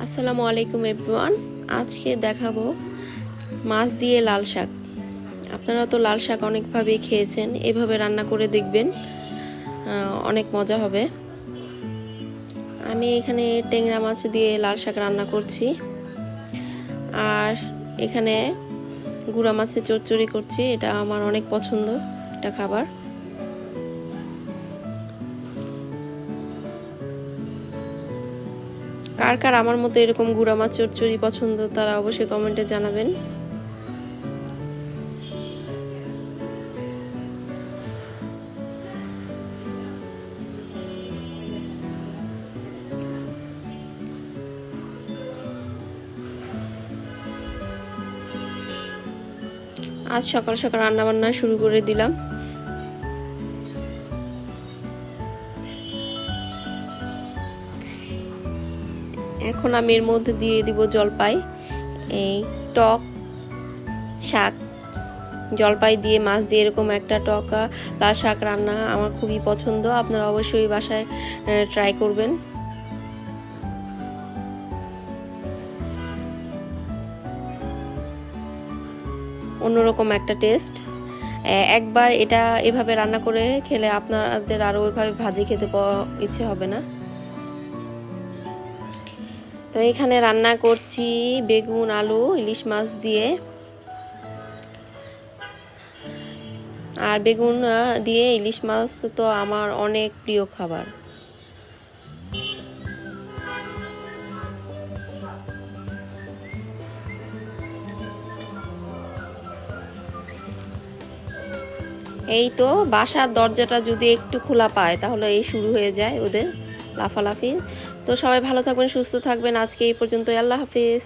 আসসালামু আলাইকুম এভরিওয়ান। আজকে দেখাবো মাছ দিয়ে লাল শাক। আপনারা তো লাল শাক অনেকভাবেই খেয়েছেন, এভাবে রান্না করে দেখবেন, অনেক মজা হবে। আমি এখানে ট্যাংরা মাছ দিয়ে লাল শাক রান্না করছি, আর এখানে গুঁড়া মাছের চচ্চড়ি করছি। এটা আমার অনেক পছন্দ একটা খাবার। কার কার আমার মতো এরকম গুঁড়া মাছ চচ্চড়ি পছন্দ তারা অবশ্যই কমেন্টে জানাবেন। আজ সকাল সকাল রান্না বান্না শুরু করে দিলাম। এখন আমি এর মধ্যে দিয়ে দিব জলপাই। এই টক শাক, জলপাই দিয়ে মাছ দিয়ে এরকম একটা টক লাল শাক রান্না আমার খুবই পছন্দ। আপনারা অবশ্যই বাসায় ট্রাই করবেন। অন্যরকম একটা টেস্ট। একবার এটা এভাবে রান্না করে খেলে আপনাদের আরও ওইভাবে ভাজি খেতে ইচ্ছে হবে না। তো এখানে রান্না করছি বেগুন, আলু, ইলিশ মাছ দিয়ে। আর বেগুন দিয়ে ইলিশ মাছ তো আমার অনেক প্রিয় খাবার। এই তো বাসার দরজাটা যদি একটু খোলা পায় তাহলে এই শুরু হয়ে যায় ওদের লাফালাফি। তো সবাই ভালো থাকবেন, সুস্থ থাকবেন। আজকে এই পর্যন্ত, আল্লাহ হাফিজ।